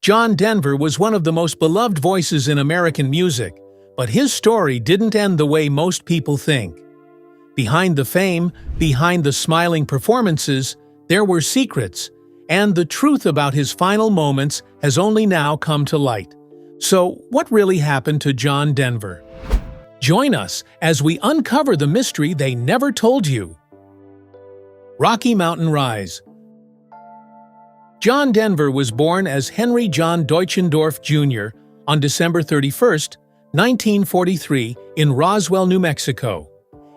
John Denver was one of the most beloved voices in American music, but his story didn't end the way most people think. Behind the fame, behind the smiling performances, there were secrets, and the truth about his final moments has only now come to light. So, what really happened to John Denver? Join us as we uncover the mystery they never told you. Rocky Mountain Rise. John Denver was born as Henry John Deutschendorf Jr. on December 31, 1943, in Roswell, New Mexico.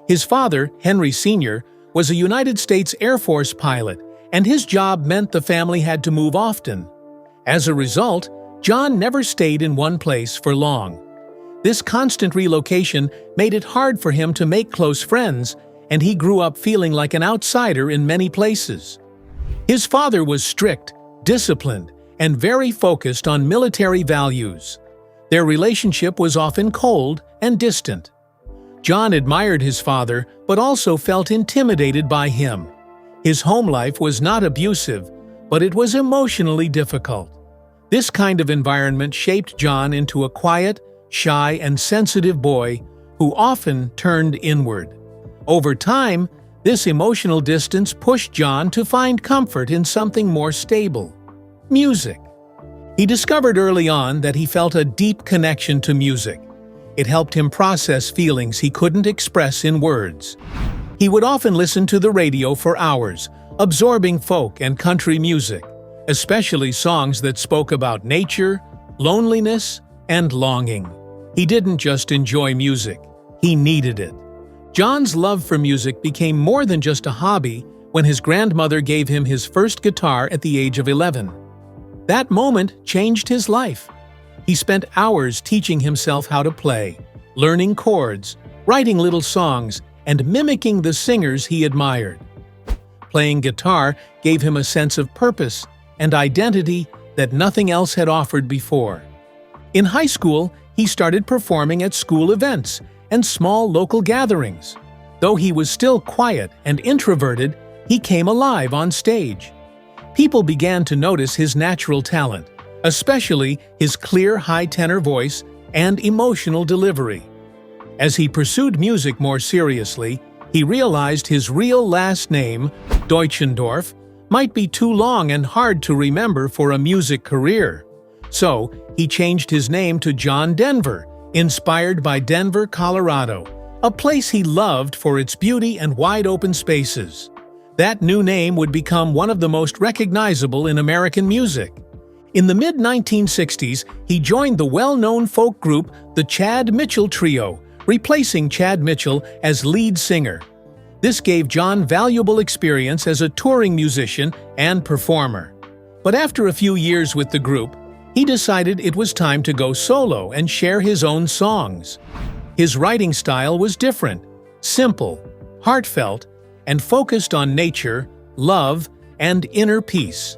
His father, Henry Sr., was a United States Air Force pilot, and his job meant the family had to move often. As a result, John never stayed in one place for long. This constant relocation made it hard for him to make close friends, and he grew up feeling like an outsider in many places. His father was strict, disciplined, and very focused on military values. Their relationship was often cold and distant. John admired his father, but also felt intimidated by him. His home life was not abusive, but it was emotionally difficult. This kind of environment shaped John into a quiet, shy, and sensitive boy who often turned inward. Over time, this emotional distance pushed John to find comfort in something more stable: music. He discovered early on that he felt a deep connection to music. It helped him process feelings he couldn't express in words. He would often listen to the radio for hours, absorbing folk and country music, especially songs that spoke about nature, loneliness, and longing. He didn't just enjoy music, he needed it. John's love for music became more than just a hobby when his grandmother gave him his first guitar at the age of 11. That moment changed his life. He spent hours teaching himself how to play, learning chords, writing little songs, and mimicking the singers he admired. Playing guitar gave him a sense of purpose and identity that nothing else had offered before. In high school, he started performing at school events and small local gatherings. Though he was still quiet and introverted, he came alive on stage. People began to notice his natural talent, especially his clear high-tenor voice and emotional delivery. As he pursued music more seriously, he realized his real last name, Deutschendorf, might be too long and hard to remember for a music career. So, he changed his name to John Denver, inspired by Denver, Colorado, a place he loved for its beauty and wide-open spaces. That new name would become one of the most recognizable in American music. In the mid-1960s, he joined the well-known folk group the Chad Mitchell Trio, replacing Chad Mitchell as lead singer. This gave John valuable experience as a touring musician and performer. But after a few years with the group, he decided it was time to go solo and share his own songs. His writing style was different, simple, heartfelt, and focused on nature, love, and inner peace.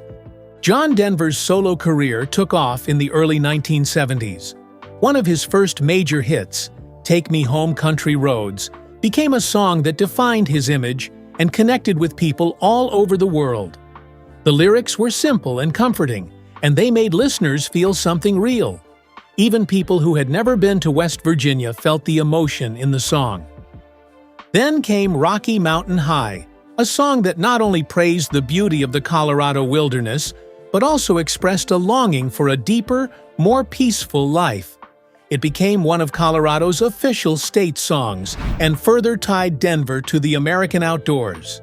John Denver's solo career took off in the early 1970s. One of his first major hits, "Take Me Home Country Roads," became a song that defined his image and connected with people all over the world. The lyrics were simple and comforting, and they made listeners feel something real. Even people who had never been to West Virginia felt the emotion in the song. Then came Rocky Mountain High, a song that not only praised the beauty of the Colorado wilderness, but also expressed a longing for a deeper, more peaceful life. It became one of Colorado's official state songs and further tied Denver to the American outdoors.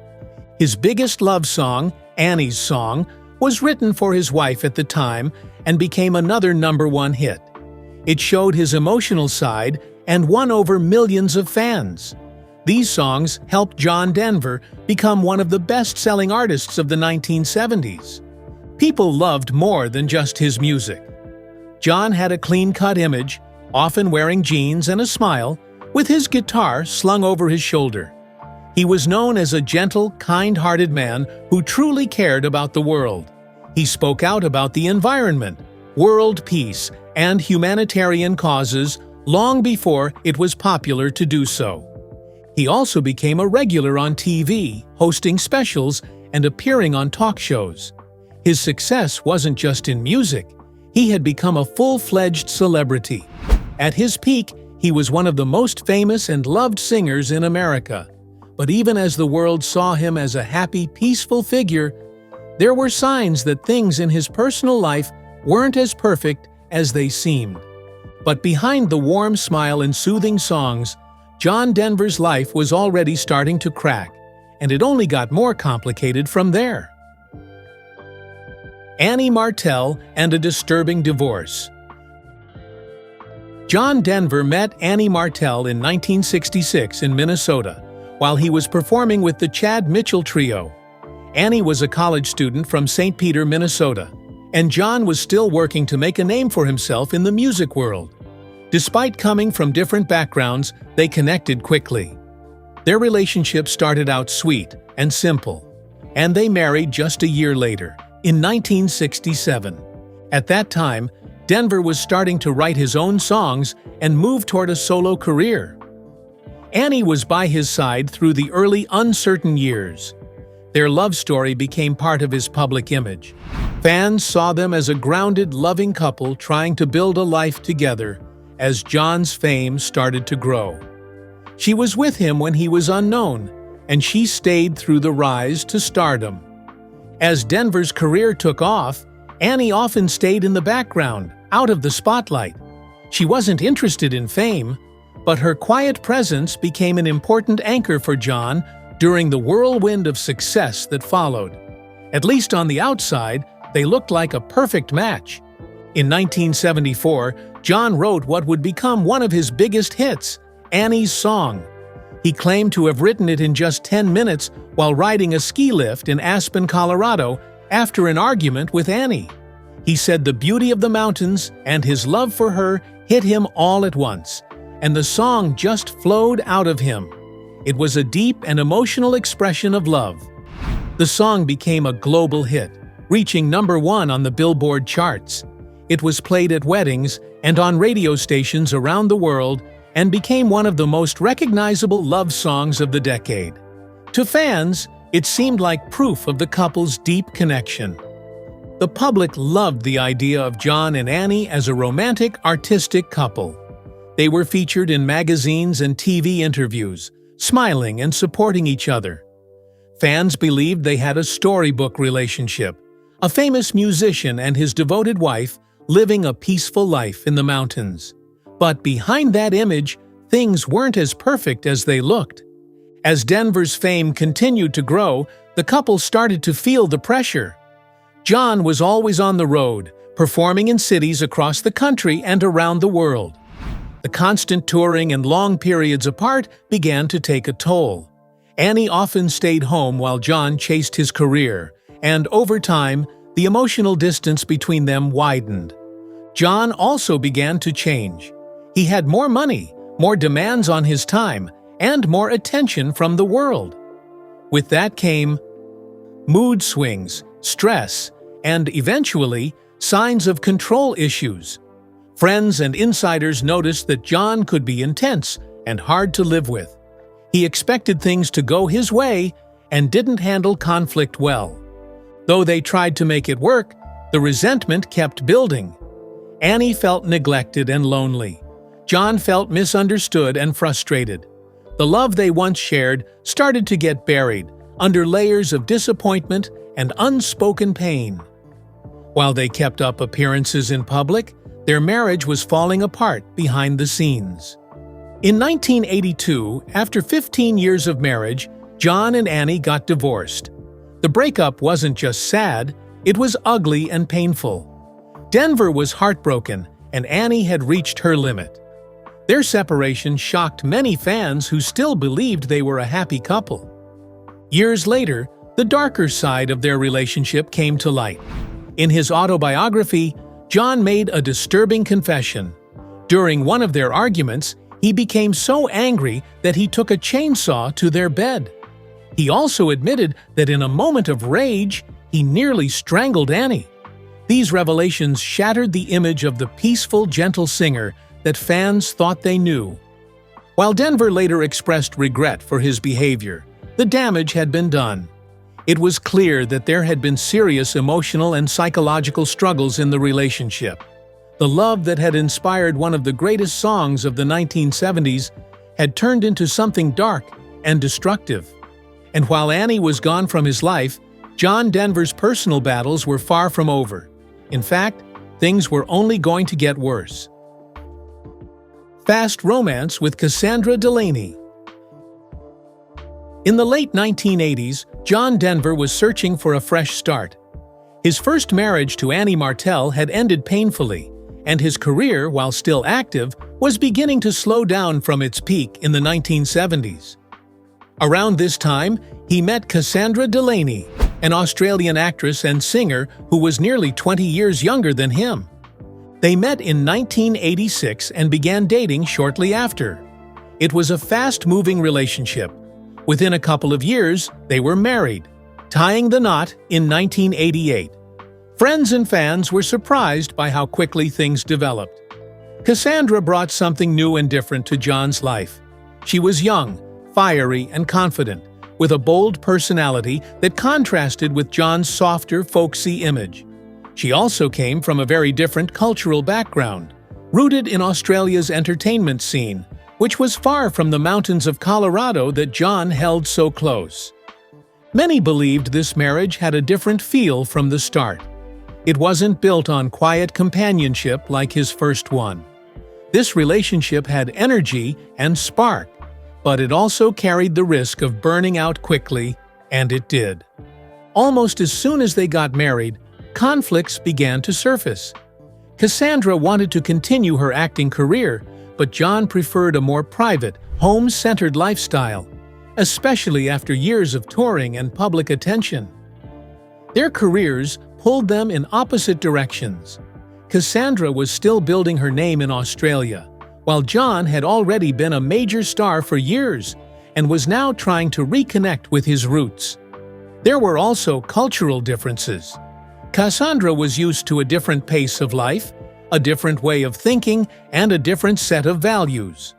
His biggest love song, Annie's Song, was written for his wife at the time and became another #1 hit. It showed his emotional side and won over millions of fans. These songs helped John Denver become one of the best-selling artists of the 1970s. People loved more than just his music. John had a clean-cut image, often wearing jeans and a smile, with his guitar slung over his shoulder. He was known as a gentle, kind-hearted man who truly cared about the world. He spoke out about the environment, world peace, and humanitarian causes long before it was popular to do so. He also became a regular on TV, hosting specials and appearing on talk shows. His success wasn't just in music. He had become a full-fledged celebrity. At his peak, he was one of the most famous and loved singers in America. But even as the world saw him as a happy, peaceful figure, there were signs that things in his personal life weren't as perfect as they seemed. But behind the warm smile and soothing songs, John Denver's life was already starting to crack, and it only got more complicated from there. Annie Martell and a disturbing divorce. John Denver met Annie Martell in 1966 in Minnesota while he was performing with the Chad Mitchell Trio. Annie was a college student from St. Peter, Minnesota, and John was still working to make a name for himself in the music world. Despite coming from different backgrounds, they connected quickly. Their relationship started out sweet and simple, and they married just a year later, in 1967. At that time, Denver was starting to write his own songs and move toward a solo career. Annie was by his side through the early uncertain years. Their love story became part of his public image. Fans saw them as a grounded, loving couple trying to build a life together as John's fame started to grow. She was with him when he was unknown, and she stayed through the rise to stardom. As Denver's career took off, Annie often stayed in the background, out of the spotlight. She wasn't interested in fame, but her quiet presence became an important anchor for John during the whirlwind of success that followed. At least on the outside, they looked like a perfect match. In 1974, John wrote what would become one of his biggest hits, Annie's Song. He claimed to have written it in just 10 minutes while riding a ski lift in Aspen, Colorado, after an argument with Annie. He said the beauty of the mountains and his love for her hit him all at once, and the song just flowed out of him. It was a deep and emotional expression of love. The song became a global hit, reaching #1 on the Billboard charts. It was played at weddings and on radio stations around the world and became one of the most recognizable love songs of the decade. To fans, it seemed like proof of the couple's deep connection. The public loved the idea of John and Annie as a romantic, artistic couple. They were featured in magazines and TV interviews, smiling and supporting each other. Fans believed they had a storybook relationship, a famous musician and his devoted wife living a peaceful life in the mountains. But behind that image, things weren't as perfect as they looked. As Denver's fame continued to grow, the couple started to feel the pressure. John was always on the road, performing in cities across the country and around the world. The constant touring and long periods apart began to take a toll. Annie often stayed home while John chased his career, and over time, the emotional distance between them widened. John also began to change. He had more money, more demands on his time, and more attention from the world. With that came mood swings, stress, and eventually, signs of control issues. Friends and insiders noticed that John could be intense and hard to live with. He expected things to go his way and didn't handle conflict well. Though they tried to make it work, the resentment kept building. Annie felt neglected and lonely. John felt misunderstood and frustrated. The love they once shared started to get buried under layers of disappointment and unspoken pain. While they kept up appearances in public, their marriage was falling apart behind the scenes. In 1982, after 15 years of marriage, John and Annie got divorced. The breakup wasn't just sad, it was ugly and painful. Denver was heartbroken, and Annie had reached her limit. Their separation shocked many fans who still believed they were a happy couple. Years later, the darker side of their relationship came to light. In his autobiography, John made a disturbing confession. During one of their arguments, he became so angry that he took a chainsaw to their bed. He also admitted that in a moment of rage, he nearly strangled Annie. These revelations shattered the image of the peaceful, gentle singer that fans thought they knew. While Denver later expressed regret for his behavior, the damage had been done. It was clear that there had been serious emotional and psychological struggles in the relationship. The love that had inspired one of the greatest songs of the 1970s had turned into something dark and destructive. And while Annie was gone from his life, John Denver's personal battles were far from over. In fact, things were only going to get worse. Fast romance with Cassandra Delaney. In the late 1980s, John Denver was searching for a fresh start. His first marriage to Annie Martell had ended painfully, and his career, while still active, was beginning to slow down from its peak in the 1970s. Around this time, he met Cassandra Delaney, an Australian actress and singer who was nearly 20 years younger than him. They met in 1986 and began dating shortly after. It was a fast-moving relationship. Within a couple of years, they were married, tying the knot in 1988. Friends and fans were surprised by how quickly things developed. Cassandra brought something new and different to John's life. She was young, fiery, and confident, with a bold personality that contrasted with John's softer, folksy image. She also came from a very different cultural background, rooted in Australia's entertainment scene, which was far from the mountains of Colorado that John held so close. Many believed this marriage had a different feel from the start. It wasn't built on quiet companionship like his first one. This relationship had energy and spark, but it also carried the risk of burning out quickly, and it did. Almost as soon as they got married, conflicts began to surface. Cassandra wanted to continue her acting career, but John preferred a more private, home-centered lifestyle, especially after years of touring and public attention. Their careers pulled them in opposite directions. Cassandra was still building her name in Australia, while John had already been a major star for years and was now trying to reconnect with his roots. There were also cultural differences. Cassandra was used to a different pace of life, a different way of thinking, and a different set of values.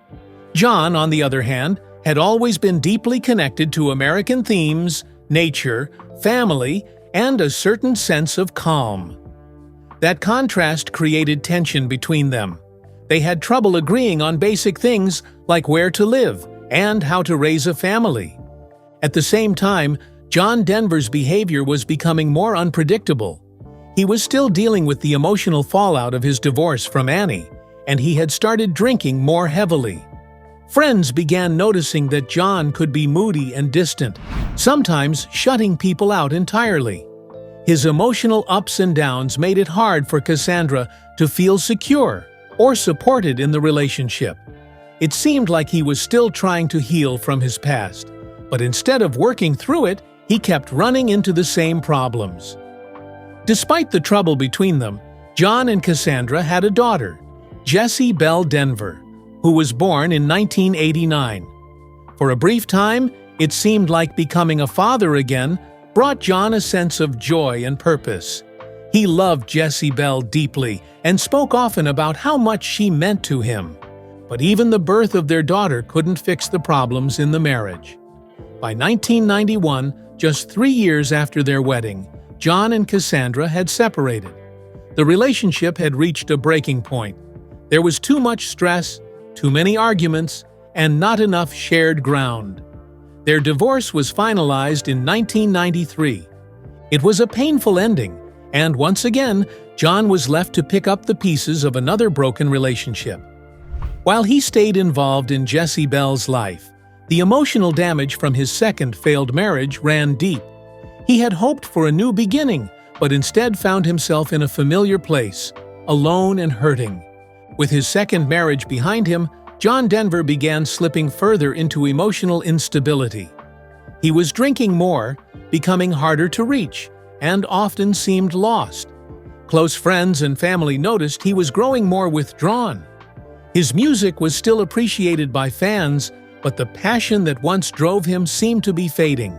John, on the other hand, had always been deeply connected to American themes, nature, family, and a certain sense of calm. That contrast created tension between them. They had trouble agreeing on basic things like where to live and how to raise a family. At the same time, John Denver's behavior was becoming more unpredictable. He was still dealing with the emotional fallout of his divorce from Annie, and he had started drinking more heavily. Friends began noticing that John could be moody and distant, sometimes shutting people out entirely. His emotional ups and downs made it hard for Cassandra to feel secure or supported in the relationship. It seemed like he was still trying to heal from his past, but instead of working through it, he kept running into the same problems. Despite the trouble between them, John and Cassandra had a daughter, Jessie Belle Denver, who was born in 1989. For a brief time, it seemed like becoming a father again brought John a sense of joy and purpose. He loved Jessie Belle deeply and spoke often about how much she meant to him. But even the birth of their daughter couldn't fix the problems in the marriage. By 1991, just 3 years after their wedding, John and Cassandra had separated. The relationship had reached a breaking point. There was too much stress, too many arguments, and not enough shared ground. Their divorce was finalized in 1993. It was a painful ending, and once again, John was left to pick up the pieces of another broken relationship. While he stayed involved in Jessie Belle's life, the emotional damage from his second failed marriage ran deep. He had hoped for a new beginning, but instead found himself in a familiar place, alone and hurting. With his second marriage behind him, John Denver began slipping further into emotional instability. He was drinking more, becoming harder to reach, and often seemed lost. Close friends and family noticed he was growing more withdrawn. His music was still appreciated by fans, but the passion that once drove him seemed to be fading.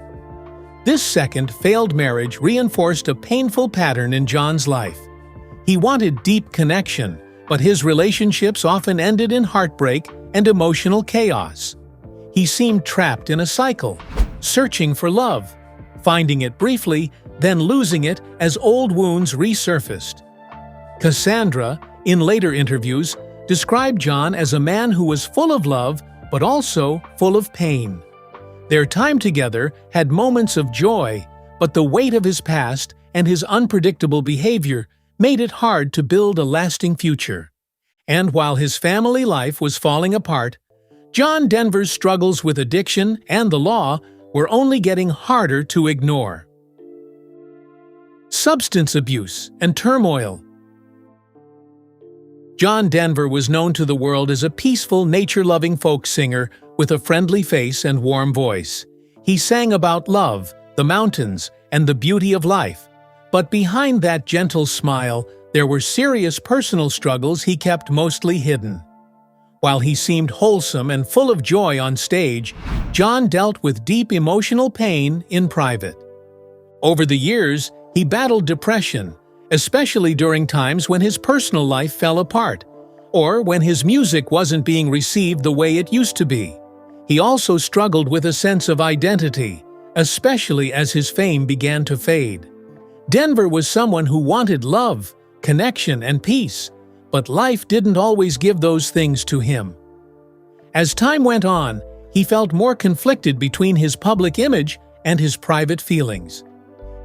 This second failed marriage reinforced a painful pattern in John's life. He wanted deep connection, but his relationships often ended in heartbreak and emotional chaos. He seemed trapped in a cycle, searching for love, finding it briefly, then losing it as old wounds resurfaced. Cassandra, in later interviews, described John as a man who was full of love but also full of pain. Their time together had moments of joy, but the weight of his past and his unpredictable behavior made it hard to build a lasting future. And while his family life was falling apart, John Denver's struggles with addiction and the law were only getting harder to ignore. Substance abuse and turmoil. John Denver was known to the world as a peaceful, nature-loving folk singer with a friendly face and warm voice. He sang about love, the mountains, and the beauty of life. But behind that gentle smile, there were serious personal struggles he kept mostly hidden. While he seemed wholesome and full of joy on stage, John dealt with deep emotional pain in private. Over the years, he battled depression, especially during times when his personal life fell apart, or when his music wasn't being received the way it used to be. He also struggled with a sense of identity, especially as his fame began to fade. Denver was someone who wanted love, connection, and peace, but life didn't always give those things to him. As time went on, he felt more conflicted between his public image and his private feelings.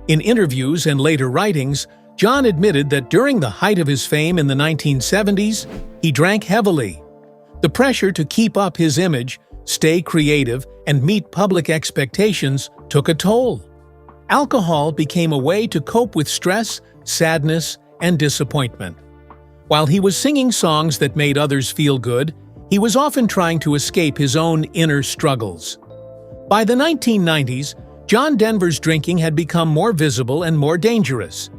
In interviews and later writings, John admitted that during the height of his fame in the 1970s, he drank heavily. The pressure to keep up his image, stay creative, and meet public expectations took a toll. Alcohol became a way to cope with stress, sadness, and disappointment. While he was singing songs that made others feel good, he was often trying to escape his own inner struggles. By the 1990s, John Denver's drinking had become more visible and more dangerous.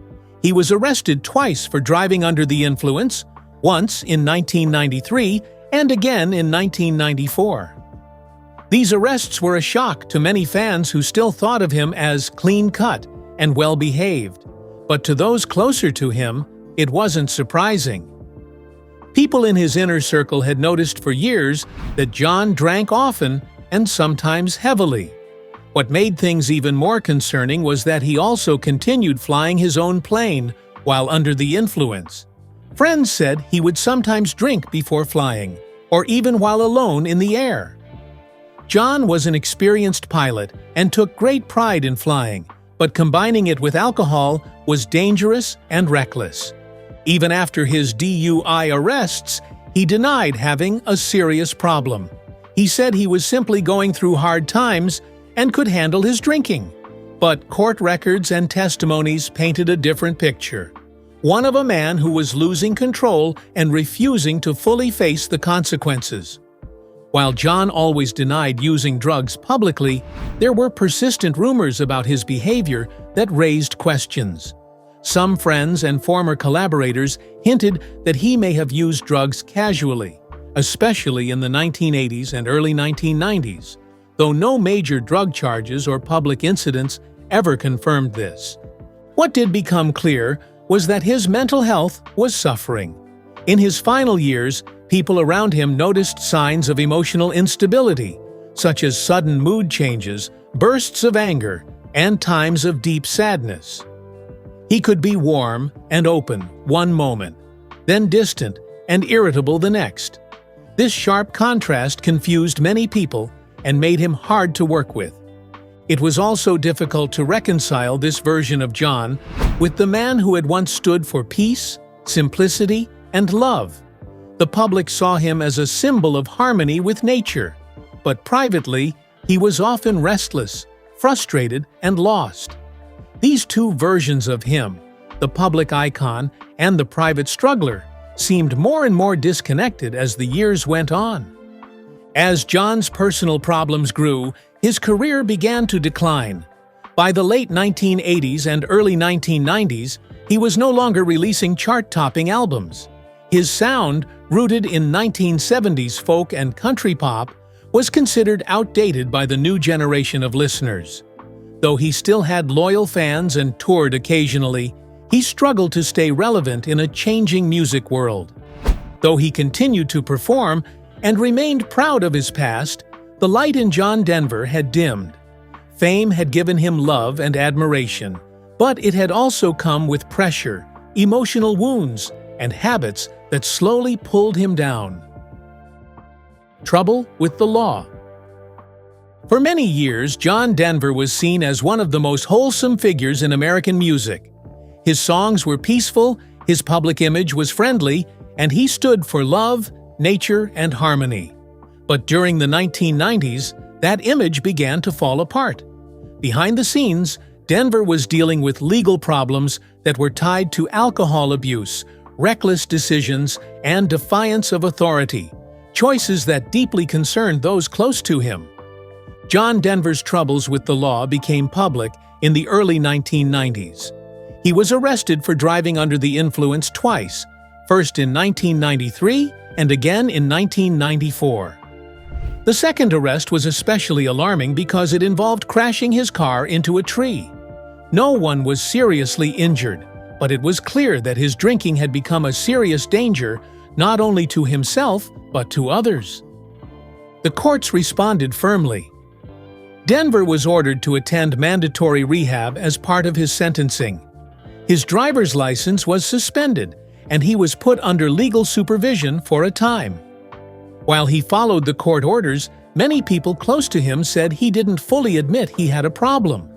He was arrested twice for driving under the influence, once in 1993 and again in 1994. These arrests were a shock to many fans who still thought of him as clean-cut and well-behaved, but to those closer to him, it wasn't surprising. People in his inner circle had noticed for years that John drank often and sometimes heavily. What made things even more concerning was that he also continued flying his own plane while under the influence. Friends said he would sometimes drink before flying, or even while alone in the air. John was an experienced pilot and took great pride in flying, but combining it with alcohol was dangerous and reckless. Even after his DUI arrests, he denied having a serious problem. He said he was simply going through hard times and could handle his drinking. But court records and testimonies painted a different picture. One of a man who was losing control and refusing to fully face the consequences. While John always denied using drugs publicly, there were persistent rumors about his behavior that raised questions. Some friends and former collaborators hinted that he may have used drugs casually, especially in the 1980s and early 1990s, though no major drug charges or public incidents ever confirmed this. What did become clear was that his mental health was suffering. In his final years, people around him noticed signs of emotional instability, such as sudden mood changes, bursts of anger, and times of deep sadness. He could be warm and open one moment, then distant and irritable the next. This sharp contrast confused many people and made him hard to work with. It was also difficult to reconcile this version of John with the man who had once stood for peace, simplicity, and love. The public saw him as a symbol of harmony with nature, but privately, he was often restless, frustrated, and lost. These two versions of him, the public icon and the private struggler, seemed more and more disconnected as the years went on. As John's personal problems grew, his career began to decline. By the late 1980s and early 1990s, he was no longer releasing chart-topping albums. His sound, rooted in 1970s folk and country pop, was considered outdated by the new generation of listeners. Though he still had loyal fans and toured occasionally, he struggled to stay relevant in a changing music world. Though he continued to perform and remained proud of his past, the light in John Denver had dimmed. Fame had given him love and admiration, but it had also come with pressure, emotional wounds, and habits that slowly pulled him down. Trouble with the law. For many years, John Denver was seen as one of the most wholesome figures in American music. His songs were peaceful, his public image was friendly, and he stood for love, nature, and harmony. But during the 1990s, that image began to fall apart. Behind the scenes, Denver was dealing with legal problems that were tied to alcohol abuse, reckless decisions, and defiance of authority, choices that deeply concerned those close to him. John Denver's troubles with the law became public in the early 1990s. He was arrested for driving under the influence twice, first in 1993 and again in 1994. The second arrest was especially alarming because it involved crashing his car into a tree. No one was seriously injured, but it was clear that his drinking had become a serious danger not only to himself but to others. The courts responded firmly. Denver was ordered to attend mandatory rehab as part of his sentencing. His driver's license was suspended, and he was put under legal supervision for a time. While he followed the court orders, many people close to him said he didn't fully admit he had a problem.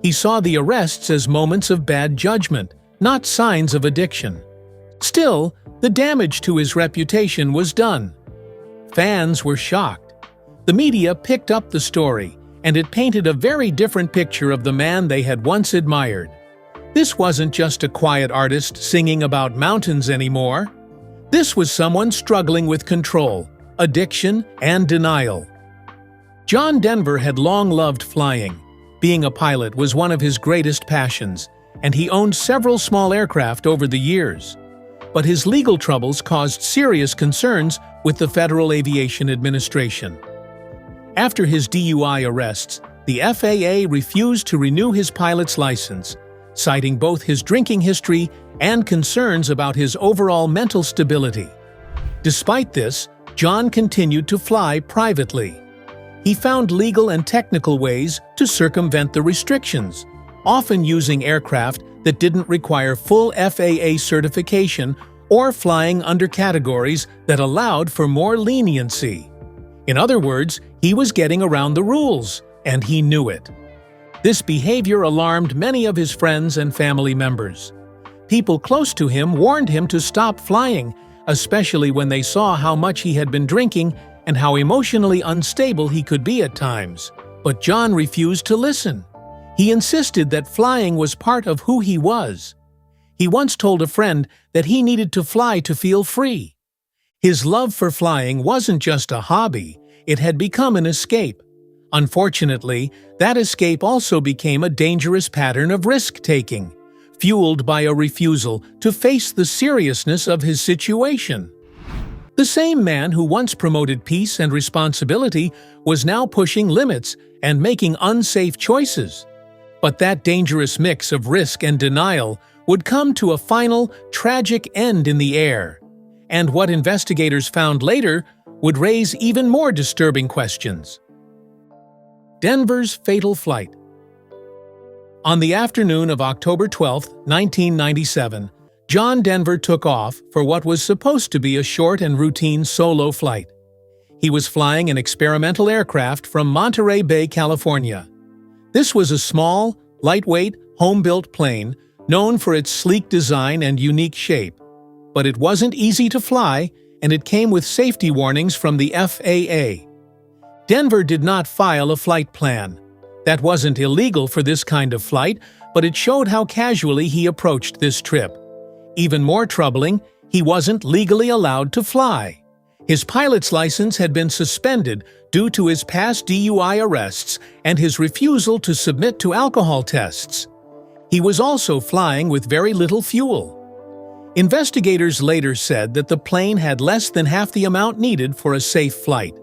He saw the arrests as moments of bad judgment, not signs of addiction. Still, the damage to his reputation was done. Fans were shocked. The media picked up the story, and it painted a very different picture of the man they had once admired. This wasn't just a quiet artist singing about mountains anymore. This was someone struggling with control, addiction, and denial. John Denver had long loved flying. Being a pilot was one of his greatest passions, and he owned several small aircraft over the years. But his legal troubles caused serious concerns with the Federal Aviation Administration. After his DUI arrests, the FAA refused to renew his pilot's license, citing both his drinking history and concerns about his overall mental stability. Despite this, John continued to fly privately. He found legal and technical ways to circumvent the restrictions, often using aircraft that didn't require full FAA certification or flying under categories that allowed for more leniency. In other words, he was getting around the rules, and he knew it. This behavior alarmed many of his friends and family members. People close to him warned him to stop flying, especially when they saw how much he had been drinking and how emotionally unstable he could be at times. But John refused to listen. He insisted that flying was part of who he was. He once told a friend that he needed to fly to feel free. His love for flying wasn't just a hobby, it had become an escape. Unfortunately, that escape also became a dangerous pattern of risk-taking, fueled by a refusal to face the seriousness of his situation. The same man who once promoted peace and responsibility was now pushing limits and making unsafe choices. But that dangerous mix of risk and denial would come to a final, tragic end in the air. And what investigators found later would raise even more disturbing questions. Denver's fatal flight. On the afternoon of October 12, 1997, John Denver took off for what was supposed to be a short and routine solo flight. He was flying an experimental aircraft from Monterey Bay, California. This was a small, lightweight, home-built plane known for its sleek design and unique shape. But it wasn't easy to fly, and it came with safety warnings from the FAA. Denver did not file a flight plan. That wasn't illegal for this kind of flight, but it showed how casually he approached this trip. Even more troubling, he wasn't legally allowed to fly. His pilot's license had been suspended due to his past DUI arrests and his refusal to submit to alcohol tests. He was also flying with very little fuel. Investigators later said that the plane had less than half the amount needed for a safe flight.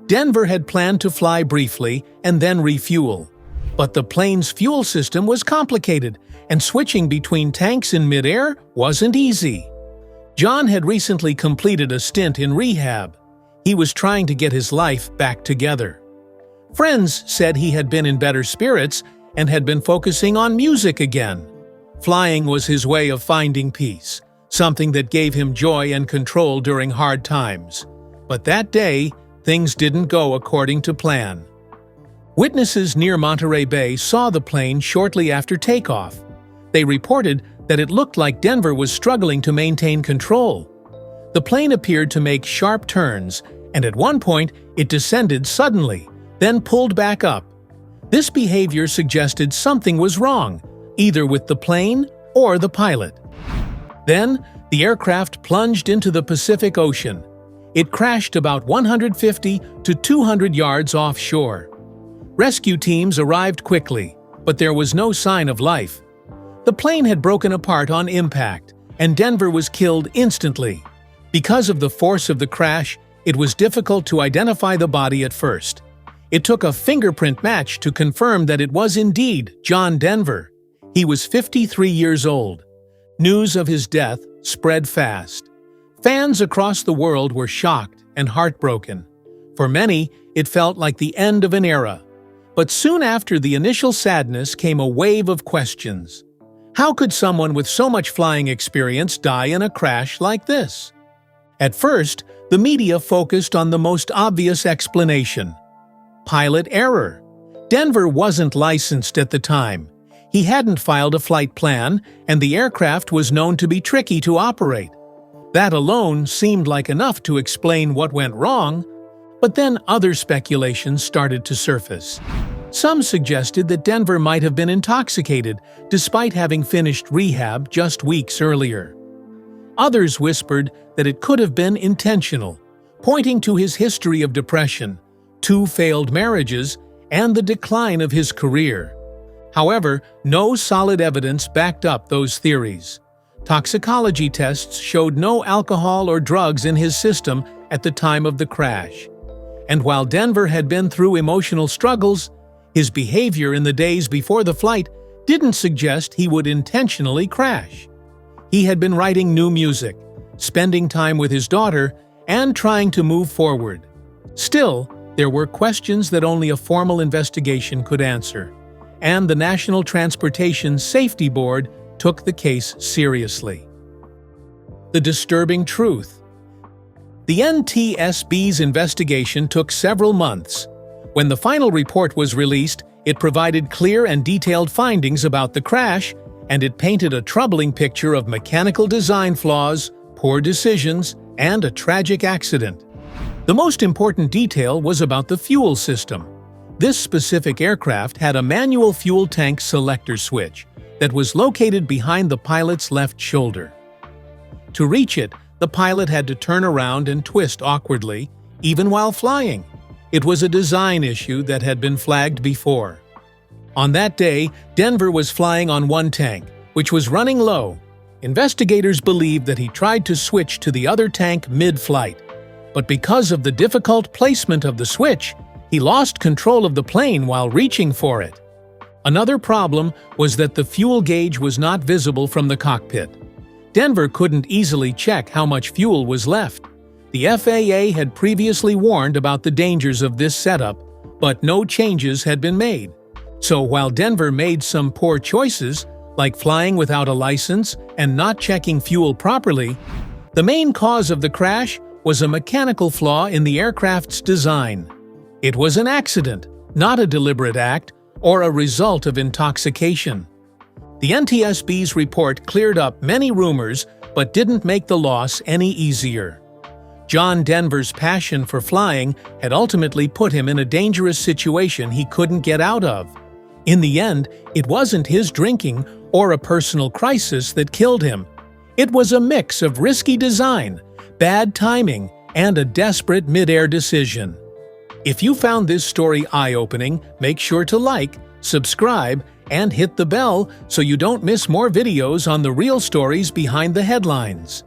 Denver had planned to fly briefly and then refuel. But the plane's fuel system was complicated, and switching between tanks in midair wasn't easy. John had recently completed a stint in rehab. He was trying to get his life back together. Friends said he had been in better spirits and had been focusing on music again. Flying was his way of finding peace, something that gave him joy and control during hard times. But that day, things didn't go according to plan. Witnesses near Monterey Bay saw the plane shortly after takeoff. They reported that it looked like Denver was struggling to maintain control. The plane appeared to make sharp turns, and at one point it descended suddenly, then pulled back up. This behavior suggested something was wrong, either with the plane or the pilot. Then, the aircraft plunged into the Pacific Ocean. It crashed about 150 to 200 yards offshore. Rescue teams arrived quickly, but there was no sign of life. The plane had broken apart on impact, and Denver was killed instantly. Because of the force of the crash, it was difficult to identify the body at first. It took a fingerprint match to confirm that it was indeed John Denver. He was 53 years old. News of his death spread fast. Fans across the world were shocked and heartbroken. For many, it felt like the end of an era. But soon after the initial sadness came a wave of questions. How could someone with so much flying experience die in a crash like this? At first, the media focused on the most obvious explanation: pilot error. Denver wasn't licensed at the time. He hadn't filed a flight plan, and the aircraft was known to be tricky to operate. That alone seemed like enough to explain what went wrong. But then other speculations started to surface. Some suggested that Denver might have been intoxicated, despite having finished rehab just weeks earlier. Others whispered that it could have been intentional, pointing to his history of depression, 2 failed marriages, and the decline of his career. However, no solid evidence backed up those theories. Toxicology tests showed no alcohol or drugs in his system at the time of the crash. And while Denver had been through emotional struggles, his behavior in the days before the flight didn't suggest he would intentionally crash. He had been writing new music, spending time with his daughter, and trying to move forward. Still, there were questions that only a formal investigation could answer, and the National Transportation Safety Board took the case seriously. The disturbing truth. The NTSB's investigation took several months. When the final report was released, it provided clear and detailed findings about the crash, and it painted a troubling picture of mechanical design flaws, poor decisions, and a tragic accident. The most important detail was about the fuel system. This specific aircraft had a manual fuel tank selector switch that was located behind the pilot's left shoulder. To reach it, the pilot had to turn around and twist awkwardly, even while flying. It was a design issue that had been flagged before. On that day, Denver was flying on one tank, which was running low. Investigators believed that he tried to switch to the other tank mid-flight, but because of the difficult placement of the switch, he lost control of the plane while reaching for it. Another problem was that the fuel gauge was not visible from the cockpit. Denver couldn't easily check how much fuel was left. The FAA had previously warned about the dangers of this setup, but no changes had been made. So while Denver made some poor choices, like flying without a license and not checking fuel properly, the main cause of the crash was a mechanical flaw in the aircraft's design. It was an accident, not a deliberate act or a result of intoxication. The NTSB's report cleared up many rumors but didn't make the loss any easier. John Denver's passion for flying had ultimately put him in a dangerous situation he couldn't get out of. In the end, it wasn't his drinking or a personal crisis that killed him. It was a mix of risky design, bad timing, and a desperate mid-air decision. If you found this story eye-opening, make sure to like, subscribe, and hit the bell so you don't miss more videos on the real stories behind the headlines.